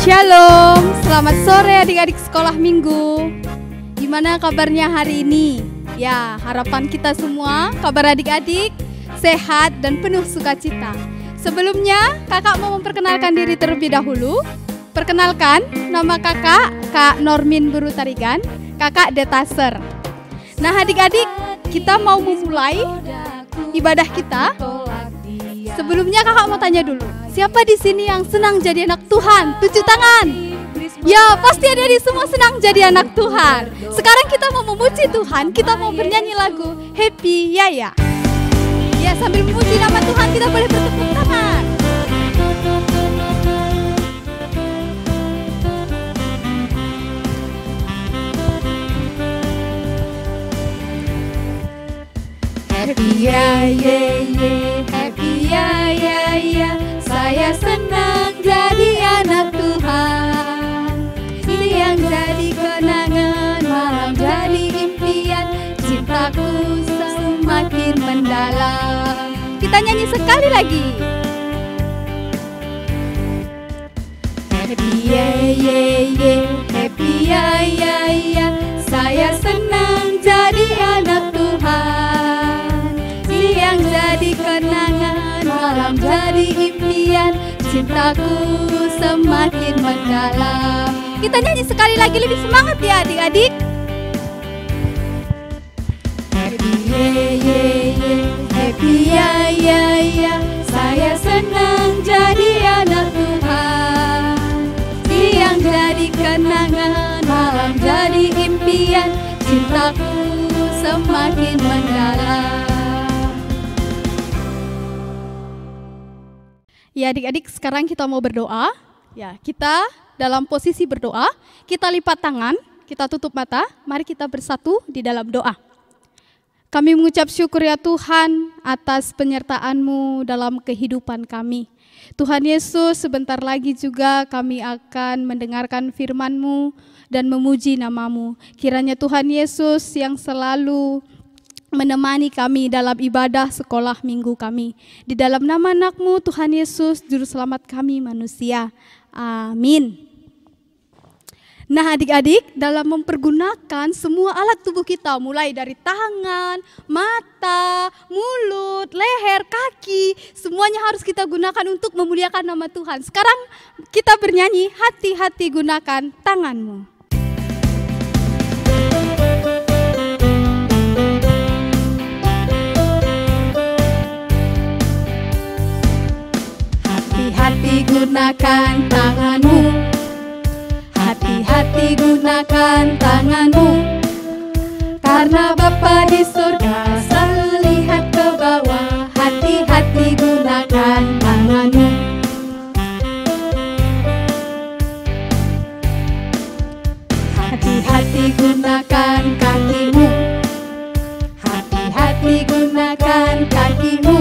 Shalom, selamat sore adik-adik sekolah minggu. Gimana kabarnya hari ini? Ya, harapan kita semua, kabar adik-adik, sehat dan penuh sukacita. Sebelumnya, kakak mau memperkenalkan diri terlebih dahulu. Perkenalkan, nama kakak, Kak Normin Buru Tarigan, kakak Detaser. Nah adik-adik, kita mau memulai ibadah kita. Sebelumnya kakak mau tanya dulu, siapa di sini yang senang jadi anak Tuhan? Tunjuk tangan. Ya, pasti ada di semua senang jadi anak Tuhan. Sekarang kita mau memuji Tuhan, kita mau bernyanyi lagu Happy Yaya. Ya, sambil memuji nama Tuhan kita boleh bertepuk tangan. Happy Yaya, Happy Yaya, saya senang jadi anak Tuhan. Siang jadi kenangan, malam jadi impian, cintaku semakin mendalam. Kita nyanyi sekali lagi. Happy Yaya, Happy Yaya, saya senang jadi anak Tuhan. Siang jadi kenangan, malam jadi impian, cintaku semakin mendalam. Kita nyanyi sekali lagi lebih semangat ya adik-adik. Happy Yaya, Happy Yaya, saya senang jadi anak Tuhan. Siang jadi kenangan, malam jadi impian, cintaku semakin mendalam. Ya adik-adik, sekarang kita mau berdoa. Ya, kita dalam posisi berdoa, kita lipat tangan, kita tutup mata, mari kita bersatu di dalam doa. Kami mengucap syukur ya Tuhan atas penyertaan-Mu dalam kehidupan kami. Tuhan Yesus, sebentar lagi juga kami akan mendengarkan firman-Mu dan memuji nama-Mu. Kiranya Tuhan Yesus yang selalu menemani kami dalam ibadah sekolah minggu kami. Di dalam nama anak-Mu Tuhan Yesus, Juru Selamat kami manusia. Amin. Nah adik-adik, dalam mempergunakan semua alat tubuh kita, mulai dari tangan, mata, mulut, leher, kaki, semuanya harus kita gunakan untuk memuliakan nama Tuhan. Sekarang kita bernyanyi, hati-hati gunakan tanganmu. Hati-hati gunakan tanganmu, hati-hati gunakan tanganmu, karena Bapa di surga selalu lihat ke bawah. Hati-hati gunakan tanganmu. Hati-hati gunakan kakimu, hati-hati gunakan kakimu,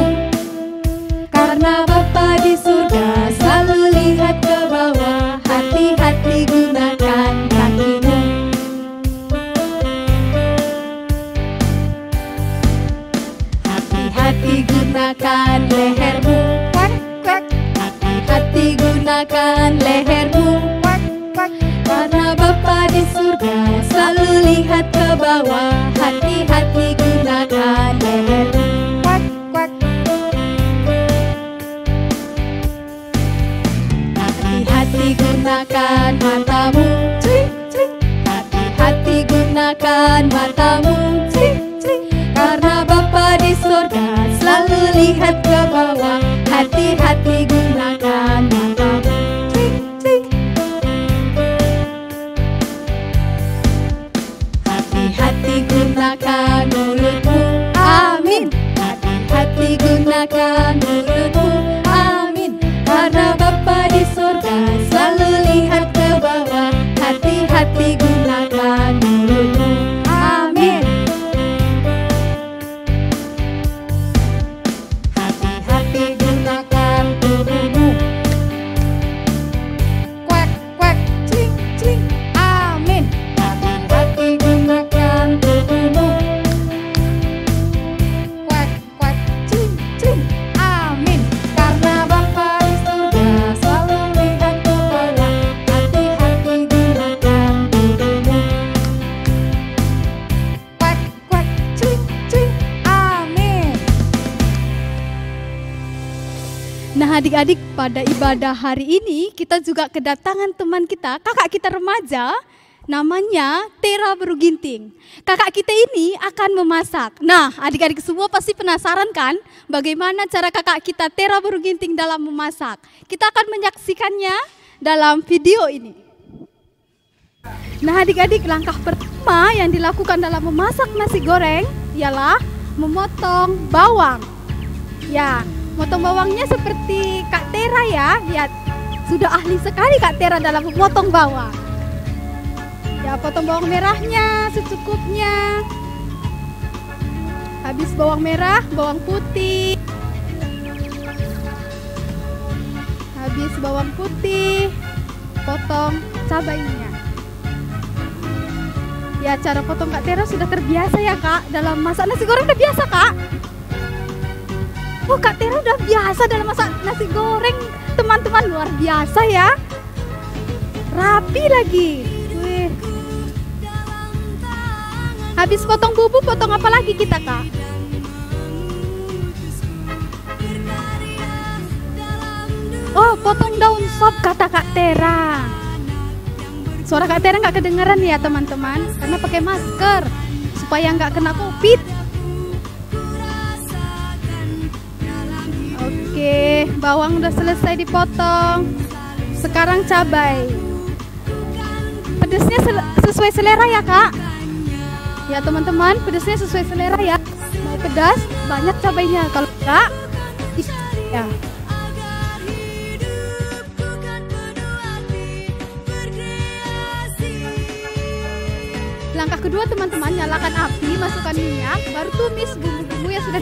karena Bapa di surga selalu lihat ke bawah. Hati-hati gunakan kakimu. Hati-hati gunakan lehermu. Hati-hati gunakan lehermu. Karena Bapa di surga selalu lihat ke bawah. Hati-hati gunakan lehermu. Hati-hati gunakan matamu, hati-hati gunakan matamu, karena Bapa di surga selalu lihat ke bawah. Hati-hati gunakan matamu. Hati-hati gunakan mulutmu, amin. Hati-hati gunakan mulutmu, amin. Karena Bapa di surga selalu lihat ke bawah. Hati-hati gunakan mulutmu, amin. Hati-hati gunakan tubuhmu, adik-adik, pada ibadah hari ini kita juga kedatangan teman kita, kakak kita remaja, namanya Tera Beruginting. Kakak kita ini akan memasak. Nah, adik-adik semua pasti penasaran kan bagaimana cara kakak kita Tera Beruginting dalam memasak. Kita akan menyaksikannya dalam video ini. Nah, adik-adik, langkah pertama yang dilakukan dalam memasak nasi goreng ialah memotong bawang. Ya, motong bawangnya seperti Kak Tera ya. Ya, sudah ahli sekali Kak Tera dalam memotong bawang. Ya, potong bawang merahnya secukupnya. Habis bawang merah, bawang putih. Habis bawang putih, potong cabainya. Ya, cara potong Kak Tera sudah terbiasa ya Kak. Dalam masak nasi goreng udah biasa Kak. Oh, Kak Tera udah biasa dalam masak nasi goreng. Teman-teman, luar biasa ya. Rapi lagi. Wih. Habis potong bumbu, potong apa lagi kita Kak? Oh, potong daun sop kata Kak Tera. Suara Kak Tera nggak kedengeran ya teman-teman, karena pakai masker supaya nggak kena COVID. Oke, bawang udah selesai dipotong. Sekarang cabai. Pedesnya sesuai selera ya Kak. Ya teman-teman, pedesnya sesuai selera ya. Mau pedas, banyak cabainya. Kalau enggak, ya. Langkah kedua teman-teman, nyalakan api, masukkan minyak, baru tumis bumbu-bumbu yang sudah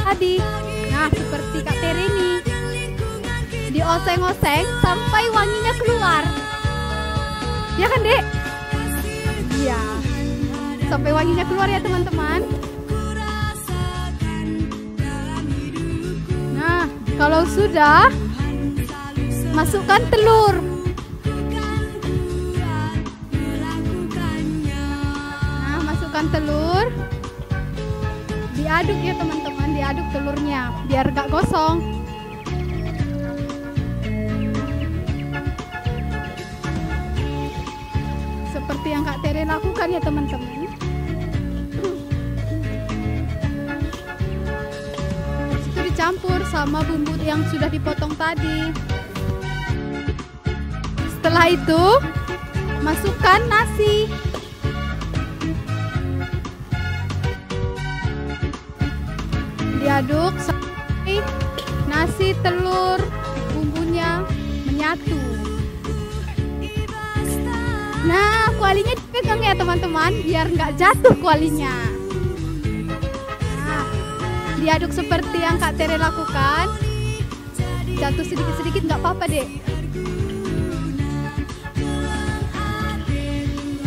tadi. Nah, seperti Kak Tera ini. Dioseng-oseng sampai wanginya keluar. Ya kan, Dek? Iya. Sampai wanginya keluar ya, teman-teman. Nah, kalau sudah, masukkan telur. Telur diaduk ya teman-teman, diaduk telurnya biar gak gosong. Seperti yang Kak Tera lakukan ya teman-teman. Itu dicampur sama bumbu yang sudah dipotong tadi. Setelah itu masukkan nasi. Diaduk sampai nasi, telur, bumbunya menyatu. Nah, kualinya dipegang ya teman-teman, biar nggak jatuh kualinya. Nah, diaduk seperti yang Kak Tera lakukan. Jatuh sedikit-sedikit nggak apa-apa deh.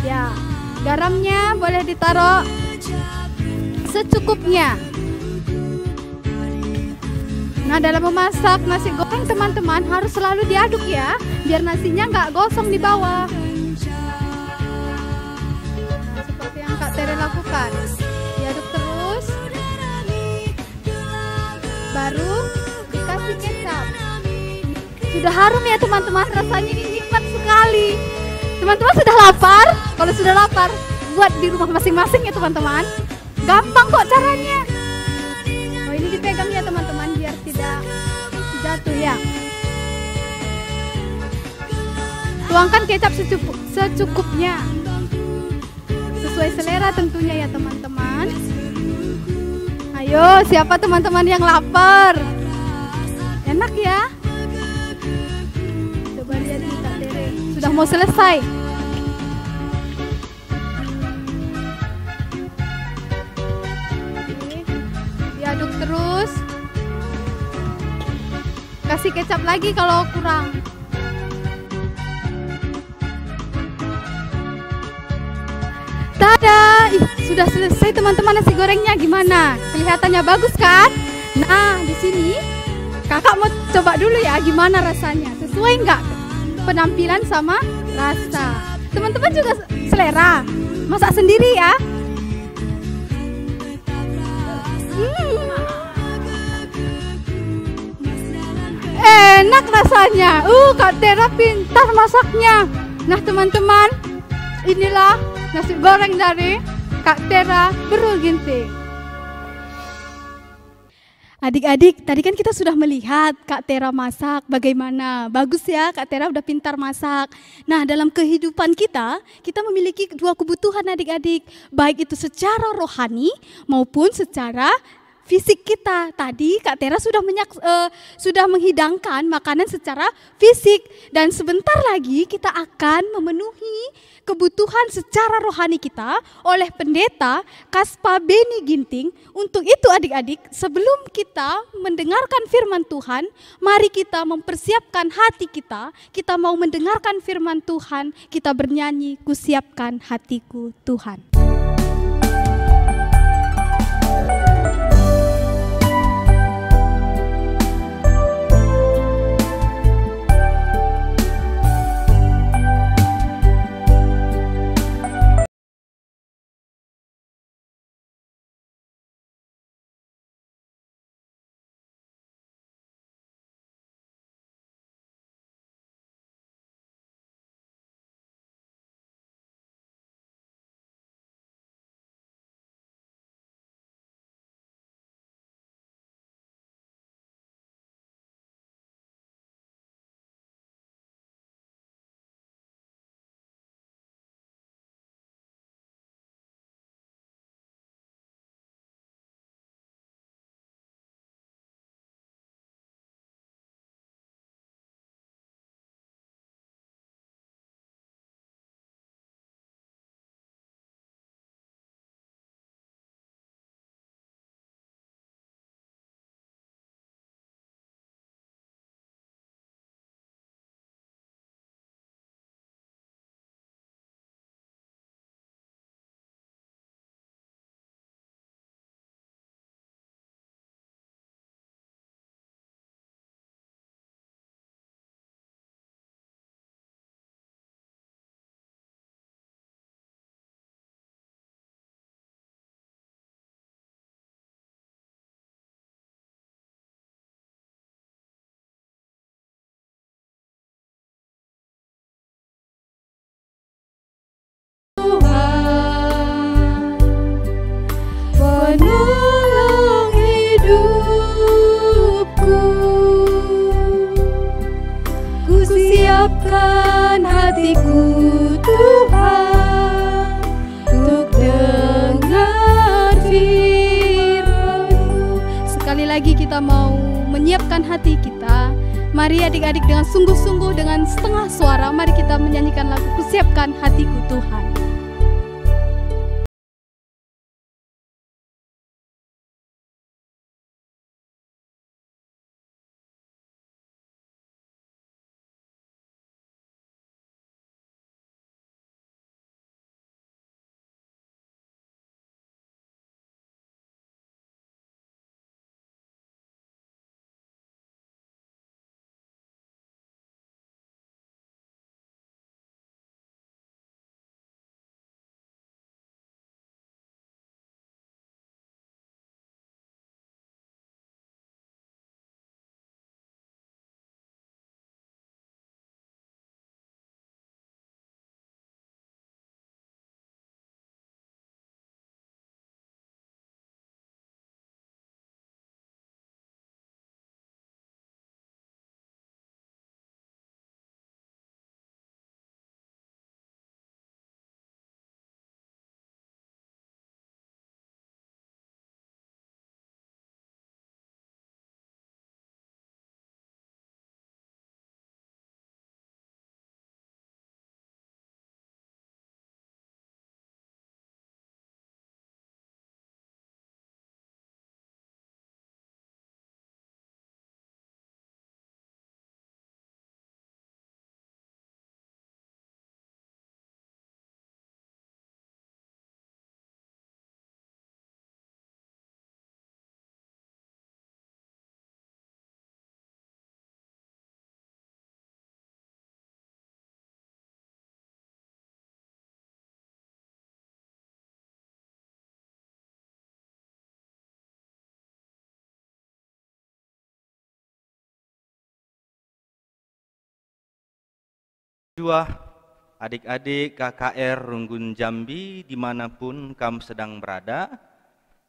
Ya, garamnya boleh ditaruh secukupnya. Nah, dalam memasak nasi goreng teman-teman harus selalu diaduk ya, biar nasinya nggak gosong di bawah. Nah, seperti yang Kak Tera lakukan, diaduk terus, baru dikasih kecap. Sudah harum ya teman-teman, rasanya ini nikmat sekali. Teman-teman sudah lapar? Kalau sudah lapar, buat di rumah masing-masing ya teman-teman. Gampang kok caranya. Oh, ini dipegang ya teman-teman biar tidak jatuh ya. Tuangkan kecap secukupnya, sesuai selera tentunya ya teman-teman. Ayo, siapa teman-teman yang lapar? Enak ya. Coba lihat nih Kak Tera, sudah mau selesai. Diaduk terus. Kasih kecap lagi kalau kurang. Tada! Sudah selesai teman-teman nasi gorengnya. Gimana? Kelihatannya bagus kan? Nah, di sini kakak mau coba dulu ya gimana rasanya. Sesuai nggak penampilan sama rasa? Teman-teman juga selera. Masak sendiri ya. enak rasanya. Kak Tera pintar masaknya. Nah teman-teman, inilah nasi goreng dari Kak Tera Berul Ginting. Adik-adik, tadi kan kita sudah melihat Kak Tera masak bagaimana. Bagus ya, Kak Tera udah pintar masak. Nah, dalam kehidupan kita memiliki dua kebutuhan adik-adik. Baik itu secara rohani maupun secara fisik kita. Tadi Kak Tera sudah menghidangkan makanan secara fisik. Dan sebentar lagi kita akan memenuhi kebutuhan secara rohani kita oleh pendeta Kaspa Beni Ginting. Untuk itu adik-adik, sebelum kita mendengarkan firman Tuhan, mari kita mempersiapkan hati kita. Kita mau mendengarkan firman Tuhan, kita bernyanyi, "Kusiapkan hatiku Tuhan." Penolong hidupku, ku siapkan hatiku Tuhan, untuk dengar firman-Mu. Sekali lagi kita mau menyiapkan hati kita. Mari adik-adik dengan sungguh-sungguh, dengan setengah suara, mari kita menyanyikan lagu "Kusiapkan Hatiku Tuhan". Jua adik-adik KKR Runggun Jambi dimanapun kamu sedang berada.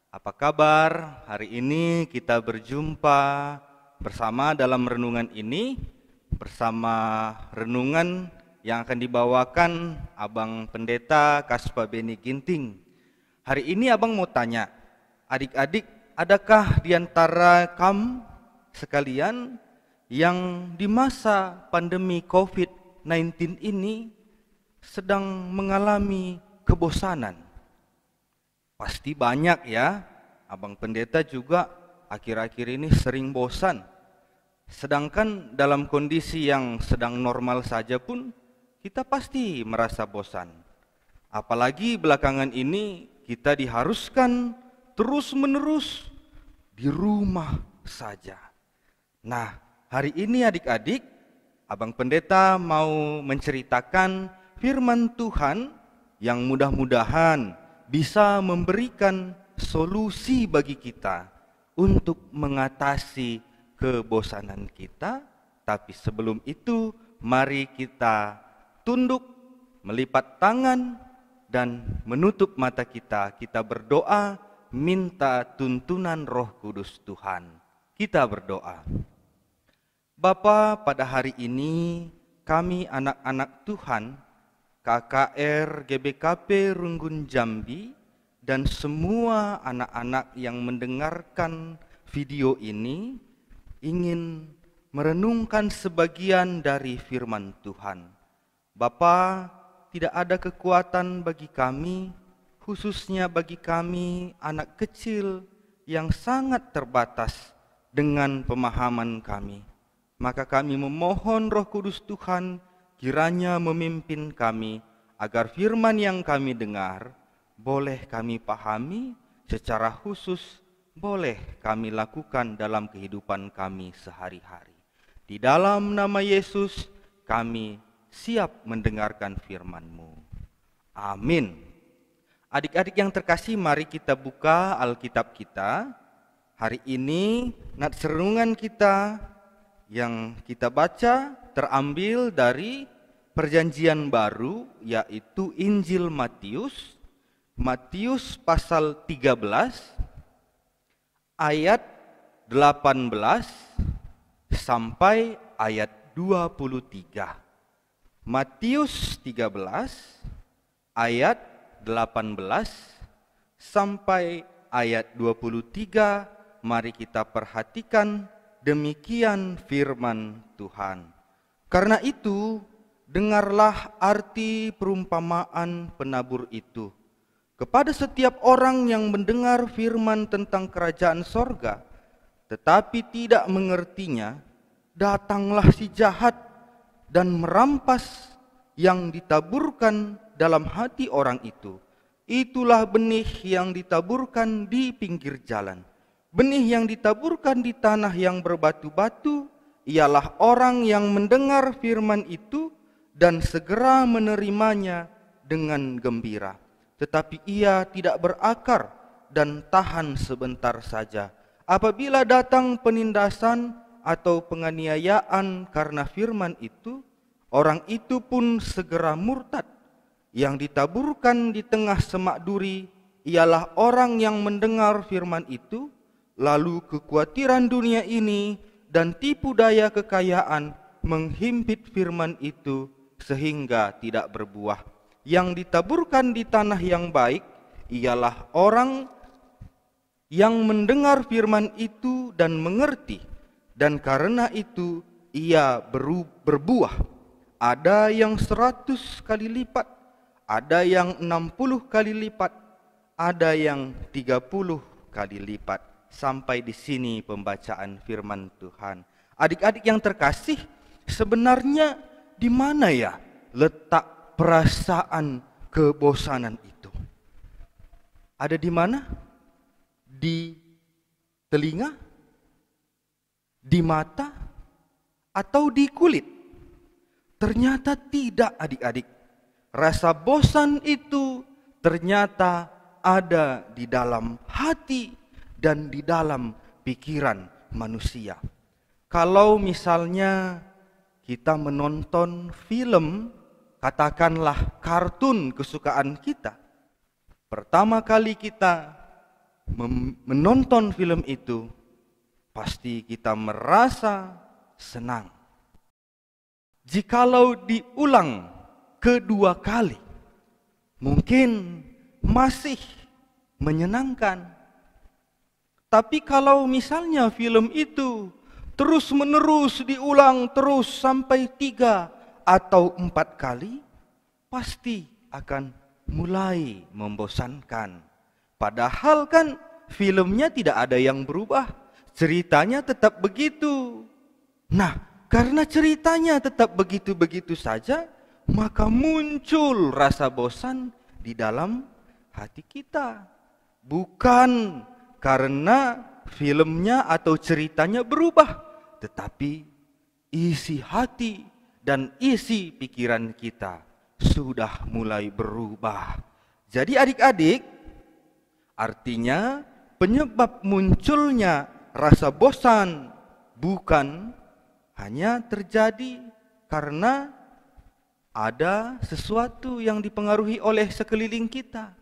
Apa kabar? Hari ini kita berjumpa bersama dalam renungan ini, bersama renungan yang akan dibawakan Abang Pendeta Kaspa Beni Ginting. Hari ini Abang mau tanya, adik-adik, adakah di antara kamu sekalian yang di masa pandemi COVID-19 ini sedang mengalami kebosanan? Pasti banyak ya. Abang Pendeta juga akhir-akhir ini sering bosan. Sedangkan dalam kondisi yang sedang normal saja pun kita pasti merasa bosan. Apalagi belakangan ini kita diharuskan terus-menerus di rumah saja. Nah, hari ini adik-adik, Abang Pendeta mau menceritakan firman Tuhan yang mudah-mudahan bisa memberikan solusi bagi kita untuk mengatasi kebosanan kita. Tapi sebelum itu, mari kita tunduk, melipat tangan, dan menutup mata kita. Kita berdoa, minta tuntunan Roh Kudus Tuhan. Kita berdoa. Bapa, pada hari ini kami anak-anak Tuhan, KKR GBKP Runggun Jambi, dan semua anak-anak yang mendengarkan video ini ingin merenungkan sebagian dari firman Tuhan. Bapa, tidak ada kekuatan bagi kami, khususnya bagi kami anak kecil yang sangat terbatas dengan pemahaman kami. Maka kami memohon Roh Kudus Tuhan kiranya memimpin kami agar firman yang kami dengar boleh kami pahami secara khusus, boleh kami lakukan dalam kehidupan kami sehari-hari. Di dalam nama Yesus kami siap mendengarkan firman-Mu. Amin. Adik-adik yang terkasih, mari kita buka Alkitab kita. Hari ini nats renungan kita yang kita baca terambil dari Perjanjian Baru, yaitu Injil Matius. Matius pasal 13 ayat 18 sampai ayat 23. Matius 13 ayat 18 sampai ayat 23. Mari kita perhatikan. Demikian firman Tuhan. Karena itu, dengarlah arti perumpamaan penabur itu. Kepada setiap orang yang mendengar firman tentang kerajaan sorga, tetapi tidak mengertinya, datanglah si jahat dan merampas yang ditaburkan dalam hati orang itu. Itulah benih yang ditaburkan di pinggir jalan. Benih yang ditaburkan di tanah yang berbatu-batu ialah orang yang mendengar firman itu dan segera menerimanya dengan gembira. Tetapi ia tidak berakar dan tahan sebentar saja. Apabila datang penindasan atau penganiayaan karena firman itu, orang itu pun segera murtad. Yang ditaburkan di tengah semak duri ialah orang yang mendengar firman itu, lalu kekhawatiran dunia ini dan tipu daya kekayaan menghimpit firman itu sehingga tidak berbuah. Yang ditaburkan di tanah yang baik ialah orang yang mendengar firman itu dan mengerti, dan karena itu ia berbuah. Ada yang 100 kali lipat, ada yang 60 kali lipat, ada yang 30 kali lipat. Sampai di sini pembacaan firman Tuhan. Adik-adik yang terkasih, sebenarnya di mana ya letak perasaan kebosanan itu? Ada di mana? Di telinga? Di mata? Atau di kulit? Ternyata tidak, adik-adik. Rasa bosan itu ternyata ada di dalam hati dan di dalam pikiran manusia. Kalau misalnya kita menonton film, katakanlah kartun kesukaan kita. Pertama kali kita menonton film itu, pasti kita merasa senang. Jikalau diulang kedua kali, mungkin masih menyenangkan. Tapi kalau misalnya film itu terus-menerus diulang terus sampai 3 atau 4 kali, pasti akan mulai membosankan. Padahal kan filmnya tidak ada yang berubah, ceritanya tetap begitu. Nah, karena ceritanya tetap begitu-begitu saja, maka muncul rasa bosan di dalam hati kita. Bukan karena filmnya atau ceritanya berubah, tetapi isi hati dan isi pikiran kita sudah mulai berubah. Jadi adik-adik, artinya penyebab munculnya rasa bosan bukan hanya terjadi karena ada sesuatu yang dipengaruhi oleh sekeliling kita.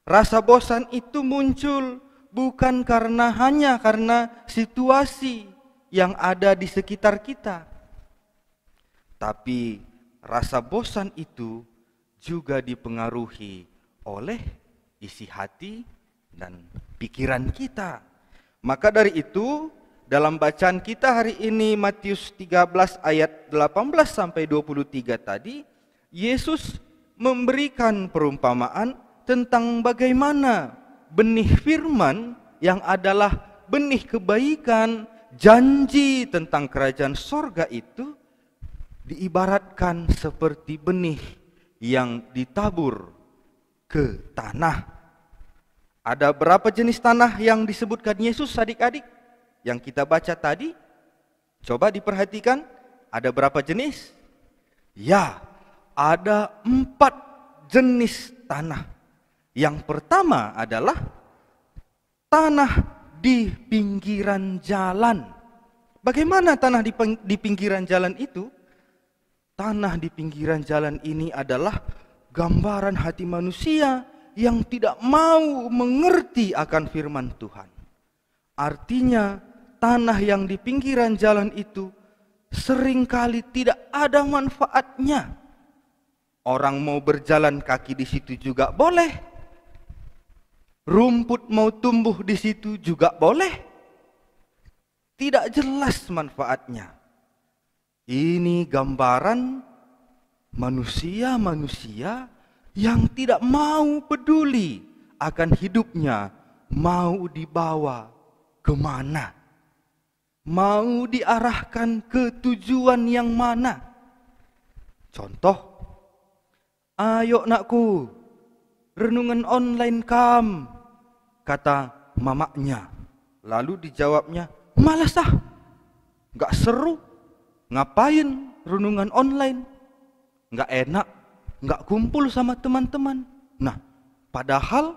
Rasa bosan itu muncul bukan hanya karena situasi yang ada di sekitar kita. Tapi rasa bosan itu juga dipengaruhi oleh isi hati dan pikiran kita. Maka dari itu, dalam bacaan kita hari ini Matius 13 ayat 18 sampai 23 tadi, Yesus memberikan perumpamaan tentang bagaimana benih firman yang adalah benih kebaikan, janji tentang kerajaan sorga itu diibaratkan seperti benih yang ditabur ke tanah. Ada berapa jenis tanah yang disebutkan Yesus adik-adik? Yang kita baca tadi, coba diperhatikan, ada berapa jenis? Ya, ada 4 jenis tanah. Yang pertama adalah tanah di pinggiran jalan. Bagaimana tanah di pinggiran jalan itu? Tanah di pinggiran jalan ini adalah gambaran hati manusia yang tidak mau mengerti akan firman Tuhan. Artinya, tanah yang di pinggiran jalan itu seringkali tidak ada manfaatnya. Orang mau berjalan kaki di situ juga boleh. Rumput mau tumbuh di situ juga boleh. Tidak jelas manfaatnya. Ini gambaran manusia-manusia yang tidak mau peduli akan hidupnya, mau dibawa kemana, mau diarahkan ke tujuan yang mana. Contoh, ayo nakku, renungan online kam, kata mamaknya. Lalu dijawabnya, malas ah, gak seru, ngapain renungan online, gak enak, gak kumpul sama teman-teman. Nah, padahal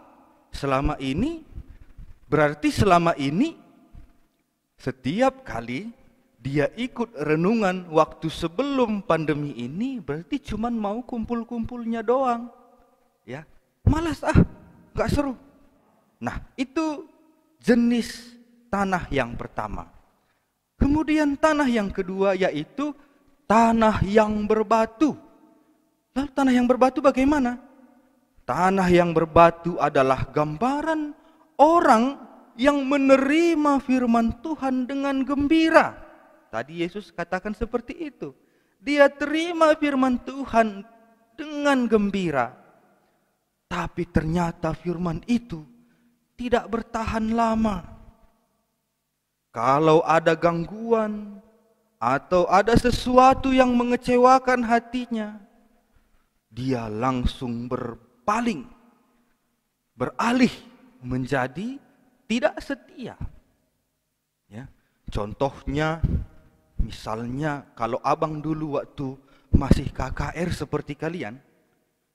selama ini, berarti selama ini setiap kali dia ikut renungan waktu sebelum pandemi ini, berarti cuman mau kumpul-kumpulnya doang. Ya, malas ah, gak seru. Nah, itu jenis tanah yang pertama. Kemudian tanah yang kedua yaitu tanah yang berbatu. Lalu tanah yang berbatu bagaimana? Tanah yang berbatu adalah gambaran orang yang menerima firman Tuhan dengan gembira. Tadi Yesus katakan seperti itu. Dia terima firman Tuhan dengan gembira. Tapi ternyata firman itu tidak bertahan lama. Kalau ada gangguan atau ada sesuatu yang mengecewakan hatinya, dia langsung berpaling, beralih menjadi tidak setia. Ya, contohnya, misalnya kalau abang dulu waktu masih KKR seperti kalian,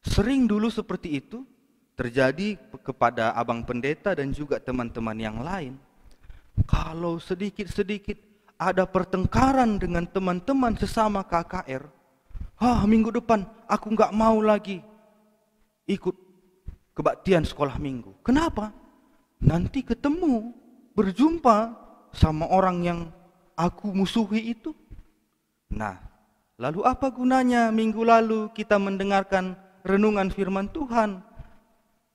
sering dulu seperti itu terjadi kepada abang pendeta dan juga teman-teman yang lain. Kalau sedikit-sedikit ada pertengkaran dengan teman-teman sesama KKR, minggu depan aku nggak mau lagi ikut kebaktian sekolah minggu. Kenapa? Nanti ketemu, berjumpa sama orang yang aku musuhi itu. Nah, lalu apa gunanya minggu lalu kita mendengarkan renungan firman Tuhan?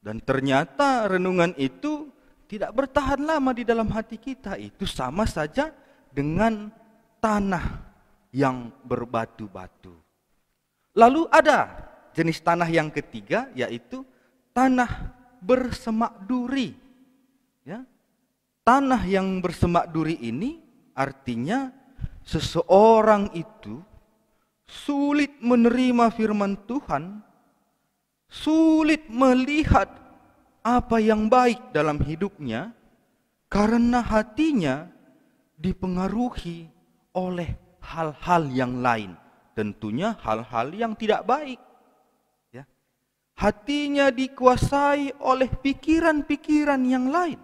Dan ternyata renungan itu tidak bertahan lama di dalam hati kita. Itu sama saja dengan tanah yang berbatu-batu. Lalu ada jenis tanah yang ketiga, yaitu tanah bersemak duri. Ya. Tanah yang bersemak duri ini artinya seseorang itu sulit menerima firman Tuhan, sulit melihat apa yang baik dalam hidupnya karena hatinya dipengaruhi oleh hal-hal yang lain. Tentunya hal-hal yang tidak baik. Ya. Hatinya dikuasai oleh pikiran-pikiran yang lain.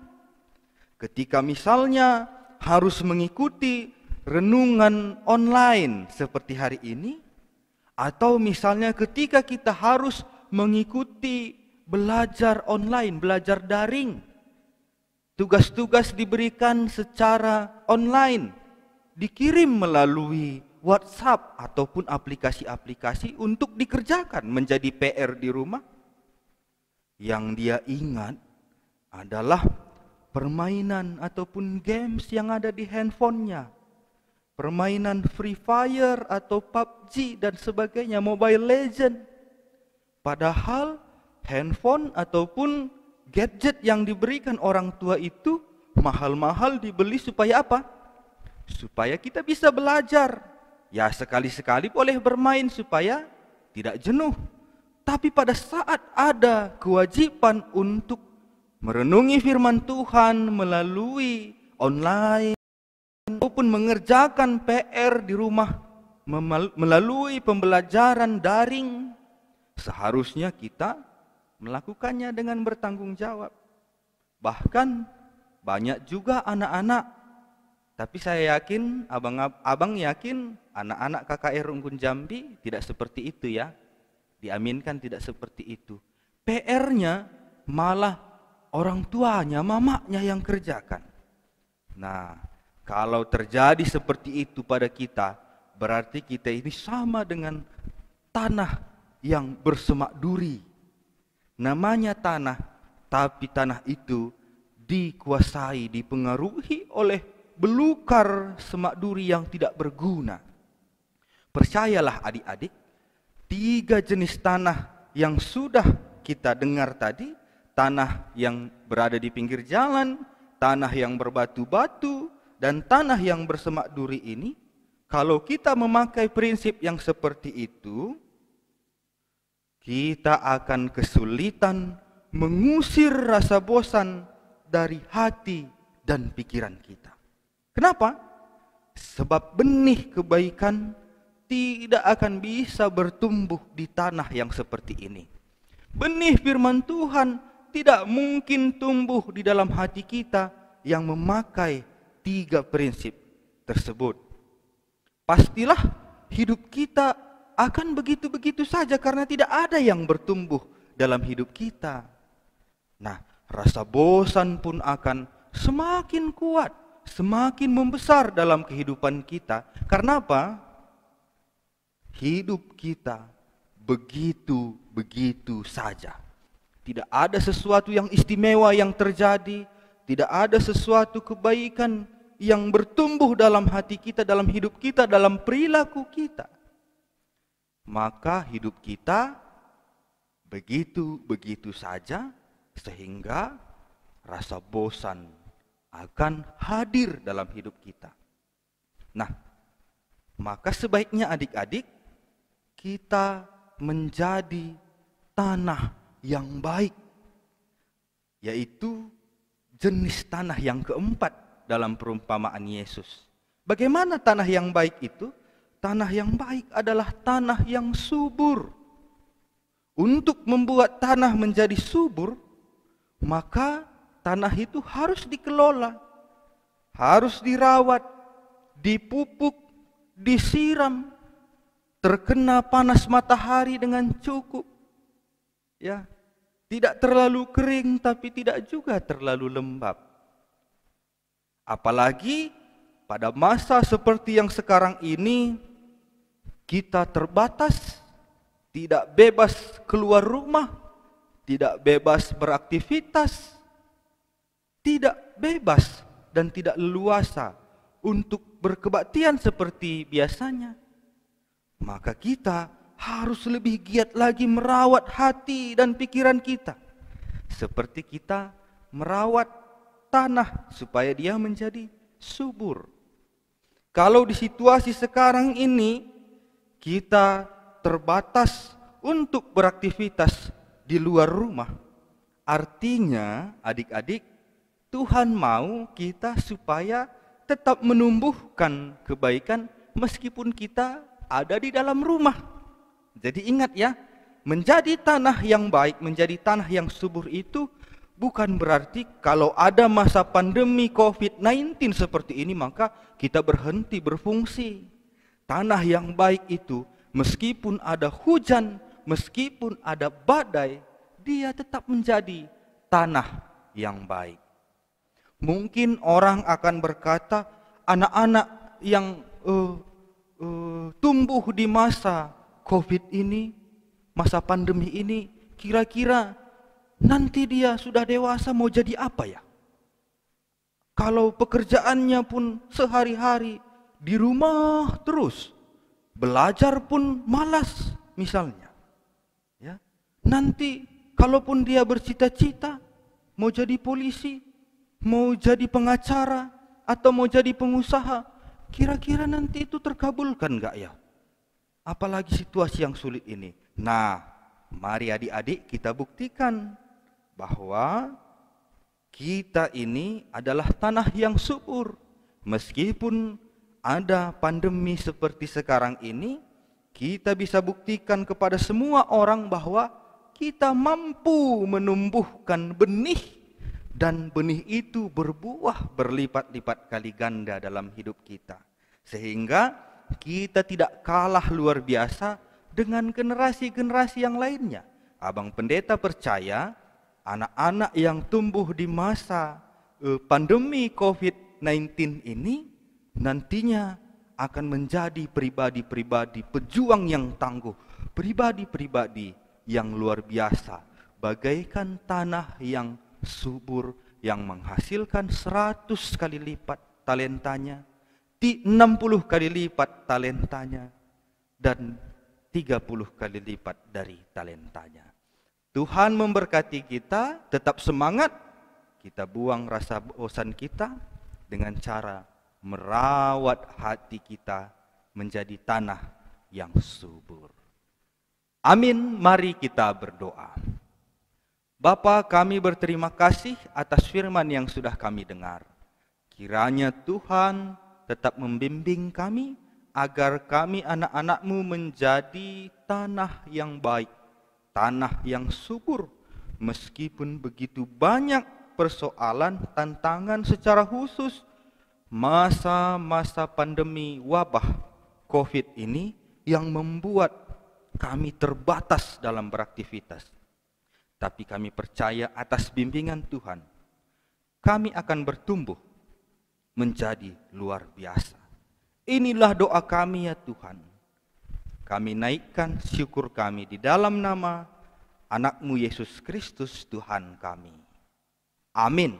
Ketika misalnya harus mengikuti renungan online seperti hari ini, atau misalnya ketika kita harus mengikuti belajar online, belajar daring, tugas-tugas diberikan secara online, dikirim melalui WhatsApp ataupun aplikasi-aplikasi untuk dikerjakan menjadi PR di rumah. Yang dia ingat adalah permainan ataupun games yang ada di handphonenya. Permainan Free Fire atau PUBG dan sebagainya, Mobile Legend. Padahal handphone ataupun gadget yang diberikan orang tua itu mahal-mahal dibeli supaya apa? Supaya kita bisa belajar. Ya sekali-sekali boleh bermain supaya tidak jenuh. Tapi pada saat ada kewajiban untuk merenungi firman Tuhan melalui online ataupun mengerjakan PR di rumah melalui pembelajaran daring, seharusnya kita melakukannya dengan bertanggung jawab. Bahkan banyak juga anak-anak, tapi saya yakin, abang yakin anak-anak KKR Unggun Jambi tidak seperti itu ya. Diaminkan tidak seperti itu. PR-nya malah orang tuanya, mamanya yang kerjakan. Nah, kalau terjadi seperti itu pada kita, berarti kita ini sama dengan tanah yang bersemak duri. Namanya tanah, tapi tanah itu dikuasai, dipengaruhi oleh belukar semak duri yang tidak berguna. Percayalah adik-adik, 3 jenis tanah yang sudah kita dengar tadi, tanah yang berada di pinggir jalan, tanah yang berbatu-batu, dan tanah yang bersemak duri ini, kalau kita memakai prinsip yang seperti itu, kita akan kesulitan mengusir rasa bosan dari hati dan pikiran kita. Kenapa? Sebab benih kebaikan tidak akan bisa bertumbuh di tanah yang seperti ini. Benih firman Tuhan tidak mungkin tumbuh di dalam hati kita yang memakai 3 prinsip tersebut. Pastilah hidup kita akan begitu-begitu saja karena tidak ada yang bertumbuh dalam hidup kita. Nah, rasa bosan pun akan semakin kuat, semakin membesar dalam kehidupan kita. Karena apa? Hidup kita begitu-begitu saja. Tidak ada sesuatu yang istimewa yang terjadi, tidak ada sesuatu kebaikan yang bertumbuh dalam hati kita, dalam hidup kita, dalam perilaku kita. Maka hidup kita begitu-begitu saja sehingga rasa bosan akan hadir dalam hidup kita. Nah, maka sebaiknya adik-adik kita menjadi tanah yang baik, yaitu jenis tanah yang keempat dalam perumpamaan Yesus. Bagaimana tanah yang baik itu? Tanah yang baik adalah tanah yang subur. Untuk membuat tanah menjadi subur, maka tanah itu harus dikelola, harus dirawat, dipupuk, disiram, terkena panas matahari dengan cukup. Ya, tidak terlalu kering tapi tidak juga terlalu lembab. Apalagi pada masa seperti yang sekarang ini, kita terbatas, tidak bebas keluar rumah, tidak bebas beraktivitas, tidak bebas dan tidak leluasa untuk berkebaktian seperti biasanya. Maka kita harus lebih giat lagi merawat hati dan pikiran kita, seperti kita merawat tanah supaya dia menjadi subur. Kalau di situasi sekarang ini kita terbatas untuk beraktivitas di luar rumah, artinya adik-adik, Tuhan mau kita supaya tetap menumbuhkan kebaikan meskipun kita ada di dalam rumah. Jadi ingat ya, menjadi tanah yang baik, menjadi tanah yang subur itu bukan berarti kalau ada masa pandemi COVID-19 seperti ini maka kita berhenti berfungsi. Tanah yang baik itu meskipun ada hujan, meskipun ada badai, dia tetap menjadi tanah yang baik. Mungkin orang akan berkata, anak-anak yang tumbuh di masa COVID ini, masa pandemi ini, kira-kira nanti dia sudah dewasa mau jadi apa ya? Kalau pekerjaannya pun sehari-hari di rumah terus, belajar pun malas misalnya. Ya, nanti kalaupun dia bercita-cita mau jadi polisi, mau jadi pengacara, atau mau jadi pengusaha, kira-kira nanti itu terkabulkan enggak ya? Apalagi situasi yang sulit ini. Nah, mari adik-adik kita buktikan bahwa kita ini adalah tanah yang subur. Meskipun ada pandemi seperti sekarang ini, kita bisa buktikan kepada semua orang bahwa kita mampu menumbuhkan benih, dan benih itu berbuah berlipat-lipat kali ganda dalam hidup kita. Sehingga kita tidak kalah luar biasa dengan generasi-generasi yang lainnya. Abang Pendeta percaya anak-anak yang tumbuh di masa pandemi COVID-19 ini nantinya akan menjadi pribadi-pribadi pejuang yang tangguh, pribadi-pribadi yang luar biasa, bagaikan tanah yang subur yang menghasilkan 100 kali lipat talentanya, 60 kali lipat talentanya, dan 30 kali lipat dari talentanya. Tuhan memberkati kita, tetap semangat, kita buang rasa bosan kita dengan cara merawat hati kita menjadi tanah yang subur. Amin, mari kita berdoa. Bapa, kami berterima kasih atas firman yang sudah kami dengar. Kiranya Tuhan tetap membimbing kami agar kami anak-anak-Mu menjadi tanah yang baik, tanah yang subur. Meskipun begitu banyak persoalan, tantangan secara khusus masa-masa pandemi wabah COVID ini yang membuat kami terbatas dalam beraktivitas. Tapi kami percaya atas bimbingan Tuhan, kami akan bertumbuh menjadi luar biasa. Inilah doa kami ya Tuhan. Kami naikkan syukur kami di dalam nama anak-Mu Yesus Kristus Tuhan kami. Amin.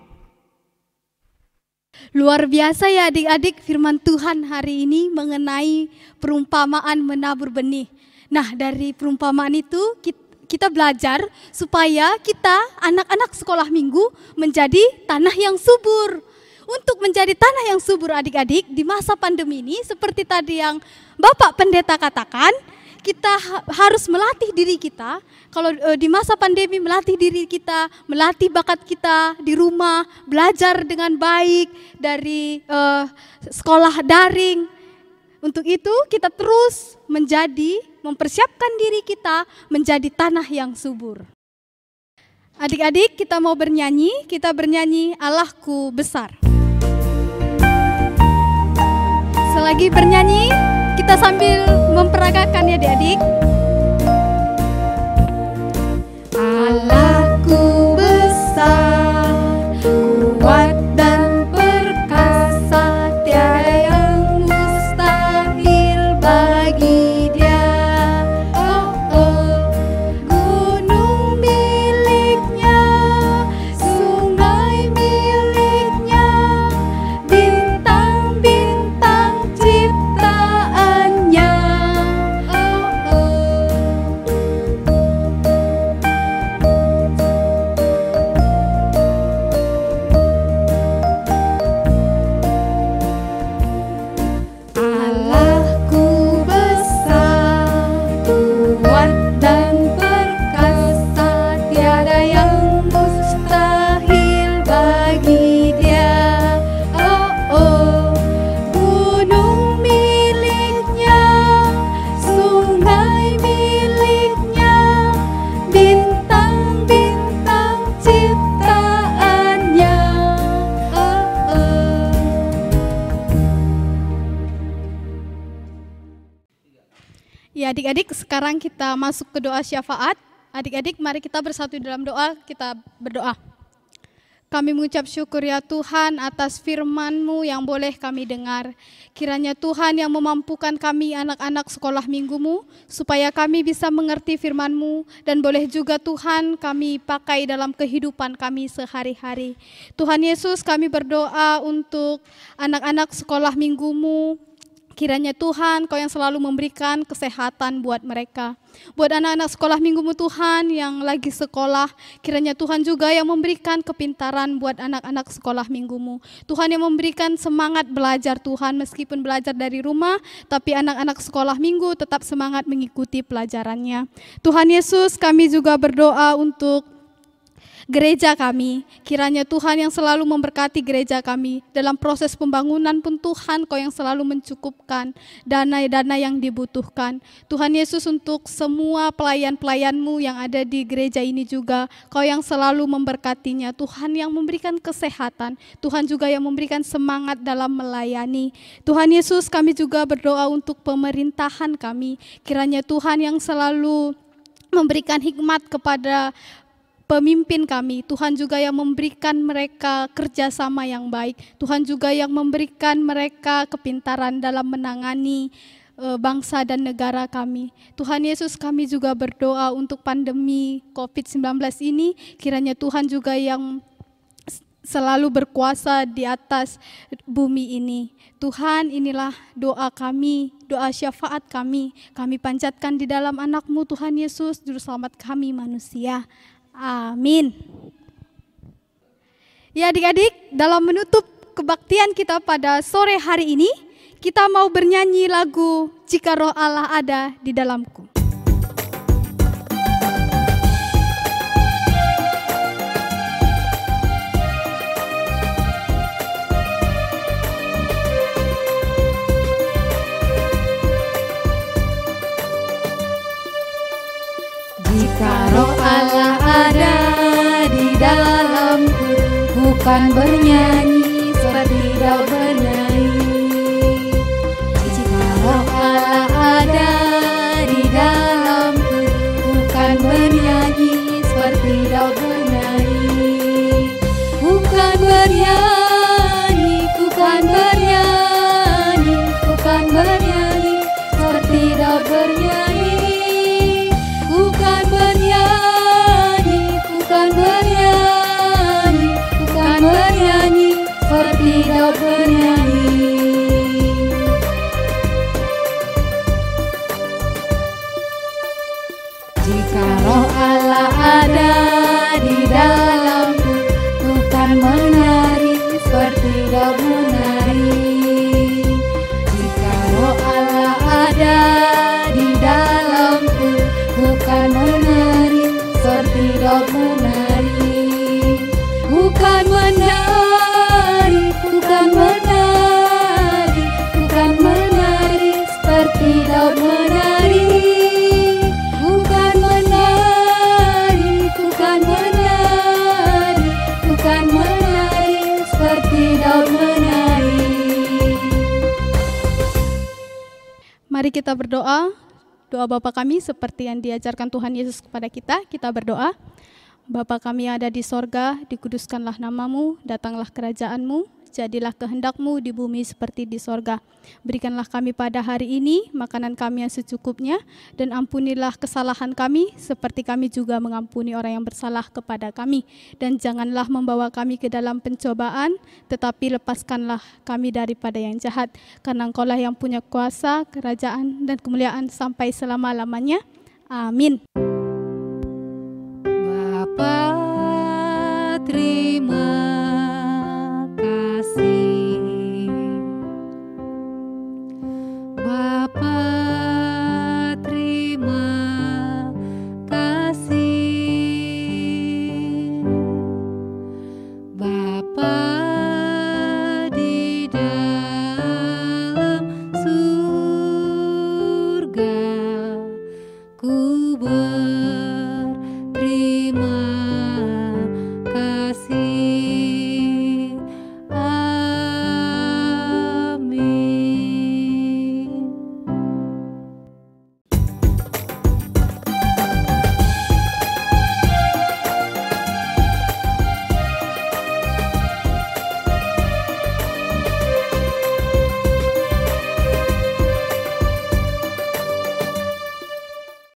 Luar biasa ya adik-adik firman Tuhan hari ini mengenai perumpamaan menabur benih. Nah, dari perumpamaan itu kita belajar supaya kita anak-anak sekolah minggu menjadi tanah yang subur. Untuk menjadi tanah yang subur adik-adik di masa pandemi ini seperti tadi yang Bapak Pendeta katakan, kita harus melatih diri kita. Kalau di masa pandemi melatih diri kita, melatih bakat kita di rumah, belajar dengan baik dari sekolah daring. Untuk itu kita terus mempersiapkan diri kita menjadi tanah yang subur. Adik-adik kita mau bernyanyi, kita bernyanyi Allahku Besar. Selagi bernyanyi, kita sambil memperagakan ya adik-adik. Allahku besar, kuat dan perkasa, tiada yang mustahil bagi Dia. Oh, oh, gunung miliknya, sungai miliknya, bintang-bintang ciptaannya. Oh, oh. Allahku besar, kuat dan perkasa, tiada yang mustahil bagi Dia. Oh, oh, gunung miliknya, sungai miliknya, bintang-bintang ciptaannya. Oh, oh. Ya adik-adik, sekarang kita masuk ke doa syafaat. Adik-adik, mari kita bersatu dalam doa, kita berdoa. Kami mengucap syukur ya Tuhan atas firman-Mu yang boleh kami dengar. Kiranya Tuhan yang memampukan kami anak-anak sekolah minggu-Mu, supaya kami bisa mengerti firman-Mu, dan boleh juga Tuhan kami pakai dalam kehidupan kami sehari-hari. Tuhan Yesus, kami berdoa untuk anak-anak sekolah minggu-Mu. Kiranya Tuhan, Kau yang selalu memberikan kesehatan buat mereka. Buat anak-anak sekolah minggu-Mu Tuhan yang lagi sekolah, kiranya Tuhan juga yang memberikan kepintaran buat anak-anak sekolah minggu-Mu. Tuhan yang memberikan semangat belajar Tuhan, meskipun belajar dari rumah, tapi anak-anak sekolah minggu tetap semangat mengikuti pelajarannya. Tuhan Yesus, kami juga berdoa untuk gereja kami. Kiranya Tuhan yang selalu memberkati gereja kami. Dalam proses pembangunan pun Tuhan, Kau yang selalu mencukupkan dana-dana yang dibutuhkan. Tuhan Yesus, untuk semua pelayan-pelayan-Mu yang ada di gereja ini juga, Kau yang selalu memberkatinya. Tuhan yang memberikan kesehatan, Tuhan juga yang memberikan semangat dalam melayani. Tuhan Yesus, kami juga berdoa untuk pemerintahan kami. Kiranya Tuhan yang selalu memberikan hikmat kepada pemimpin kami. Tuhan juga yang memberikan mereka kerjasama yang baik. Tuhan juga yang memberikan mereka kepintaran dalam menangani bangsa dan negara kami. Tuhan Yesus, kami juga berdoa untuk pandemi COVID-19 ini. Kiranya Tuhan juga yang selalu berkuasa di atas bumi ini. Tuhan, inilah doa kami, doa syafaat kami. Kami panjatkan di dalam anak-Mu Tuhan Yesus, Juru Selamat kami manusia. Amin. Ya adik-adik, dalam menutup kebaktian kita pada sore hari ini, kita mau bernyanyi lagu Jika Roh Allah Ada di Dalamku. Jika Roh Allah ada di dalamku, bukan bernyanyi seperti Daud bernyanyi. Jika Roh Allah ada di dalamku, bukan bernyanyi seperti Daud bernyanyi. Bukan bernyanyi, bukan bernyanyi, bukan bernyanyi seperti Daud bernyanyi. Bukan bernyanyi, bukan bernyanyi, bukan bernyanyi seperti Daud bernyanyi. Jika Roh Allah ada di dalamku, bukan menari seperti Daud menari. Jika Roh Allah ada di dalamku, bukan menari seperti Daud menari. Bukan menari, bukan menari, bukan menari seperti Daud menari. Bukan menari, bukan menari, bukan menari seperti Daud menari. Mari kita berdoa, doa Bapa kami seperti yang diajarkan Tuhan Yesus kepada kita. Kita berdoa. Bapa kami yang ada di sorga, dikuduskanlah namamu, datanglah kerajaan-Mu, jadilah kehendak-Mu di bumi seperti di sorga. Berikanlah kami pada hari ini makanan kami yang secukupnya, dan ampunilah kesalahan kami seperti kami juga mengampuni orang yang bersalah kepada kami. Dan janganlah membawa kami ke dalam pencobaan, tetapi lepaskanlah kami daripada yang jahat. Karena Engkaulah yang punya kuasa, kerajaan, dan kemuliaan sampai selama-lamanya. Amin.